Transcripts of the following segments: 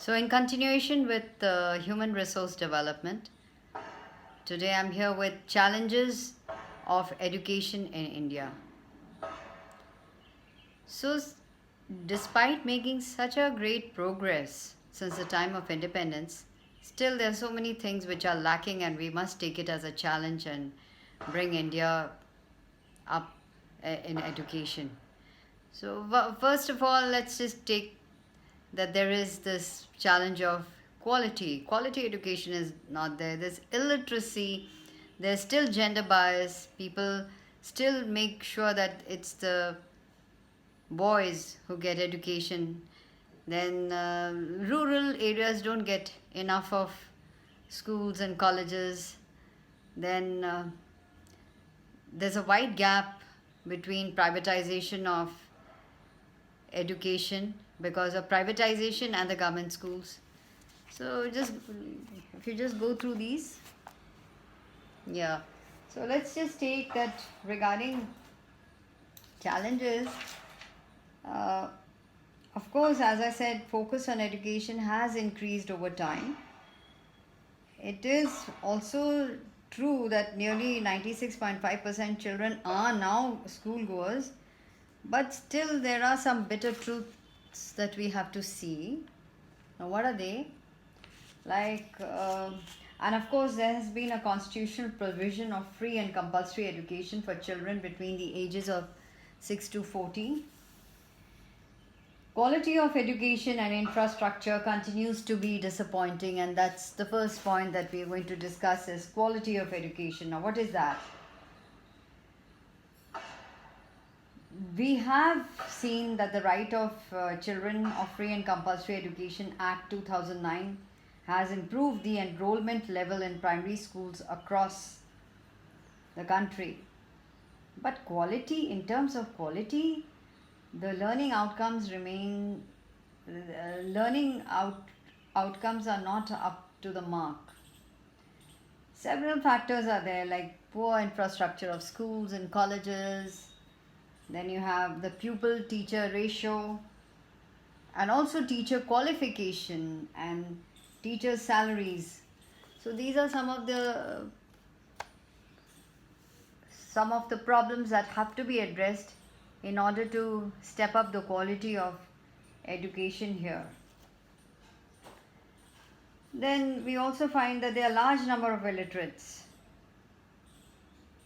So, in continuation with human resource development, today I'm here with challenges of education in India. So, despite making such a great progress since the time of independence, still there are so many things which are lacking, and we must take it as a challenge and bring India up in education. So, first of all, let's just take that there is this challenge of quality education is not there. There's illiteracy, there's still gender bias. People still make sure that it's the boys who get education. Then rural areas don't get enough of schools and colleges. Then there's a wide gap between privatization of education because of privatization and the government schools. So just if you just go through these, yeah. So let's just take that regarding challenges. Uh, of course, as I said, focus on education has increased over time. It is also true that nearly 96.5% children are now schoolgoers, but still there are some bitter truths that we have to see. Now, what are they? And of course, there has been a constitutional provision of free and compulsory education for children between the ages of 6 to 14. Quality of education and infrastructure continues to be disappointing, and that's the first point that we are going to discuss is quality of education. Now, what is that? We have seen that the Right of Children of Free and Compulsory Education Act 2009 has improved the enrollment level in primary schools across the country. But quality, in terms of quality, the learning outcomes remain, outcomes are not up to the mark. Several factors are there, like poor infrastructure of schools and colleges. Then you have the pupil teacher ratio, and also teacher qualification and teacher salaries. So these are some of the problems that have to be addressed in order to step up the quality of education here. Then we also find that there are a large number of illiterates.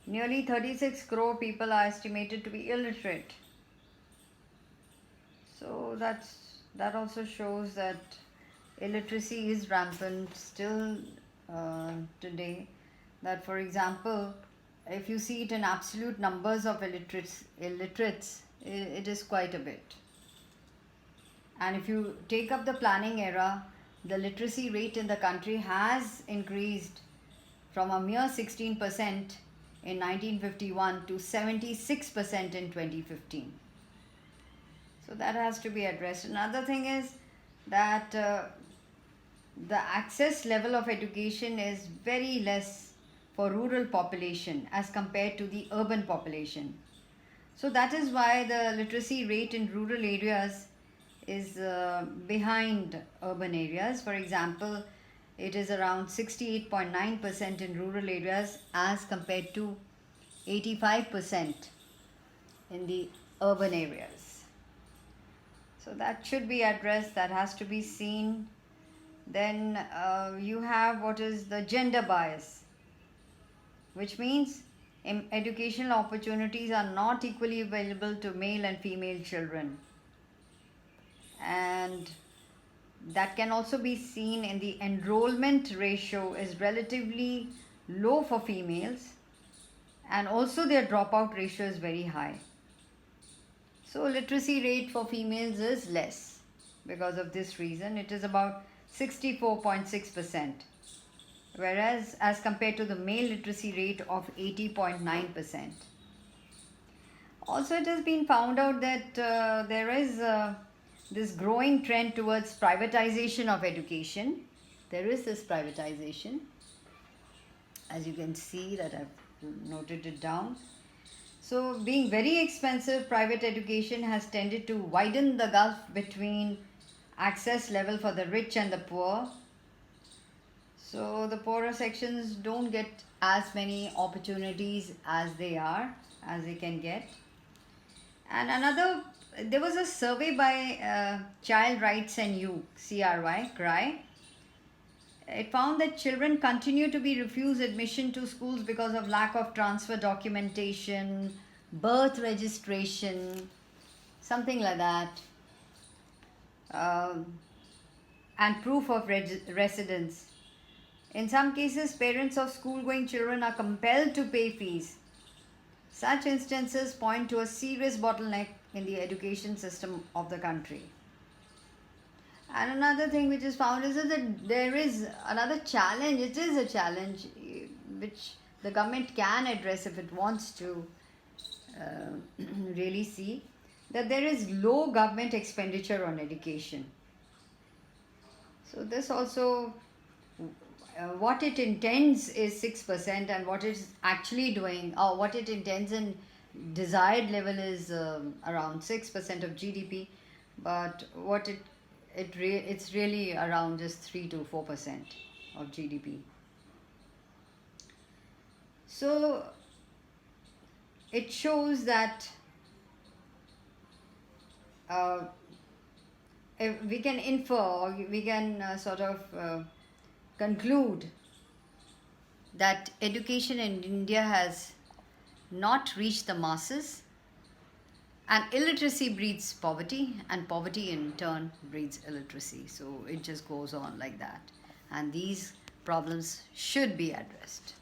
Nearly 36 crore people are estimated to be illiterate. So that also shows that illiteracy is rampant still today. That, for example, if you see it in absolute numbers of illiterates, it is quite a bit. And if you take up the planning era, the literacy rate in the country has increased from a mere 16% in 1951 to 76% in 2015. So that has to be addressed. Another thing is that the access level of education is very less for rural population as compared to the urban population. So that is why the literacy rate in rural areas is behind urban areas. For example, it is around 68.9% in rural areas as compared to 85% in the urban areas. So that should be addressed, that has to be seen. Then you have what is the gender bias, which means educational opportunities are not equally available to male and female children. And that can also be seen in the enrollment ratio is relatively low for females, and also their dropout ratio is very high. So literacy rate for females is less because of this reason. It is about 64.6%, whereas as compared to the male literacy rate of 80.9%. Also, it has been found out that there is this growing trend towards privatization of education. There is this privatization, as you can see that I've noted it down. So being very expensive, private education has tended to widen the gulf between access level for the rich and the poor. So the poorer sections don't get as many opportunities as they can get. And another, there was a survey by Child Rights and Youth, CRY. It found that children continue to be refused admission to schools because of lack of transfer documentation, birth registration, something like that, um, and proof of residence. In some cases, parents of school going children are compelled to pay fees. Such instances point to a serious bottleneck in the education system of the country. And another thing which is found is that there is another challenge. It is a challenge which the government can address if it wants to really see, that there is low government expenditure on education. So this also, what it intends is 6%, and what it's actually doing, or what it intends in desired level is around 6% of GDP, but what it's really around just 3 to 4% of GDP. So it shows that if we can infer, or we can sort of conclude that education in India has not reached the masses, and illiteracy breeds poverty, and poverty in turn breeds illiteracy. So it just goes on like that, and these problems should be addressed.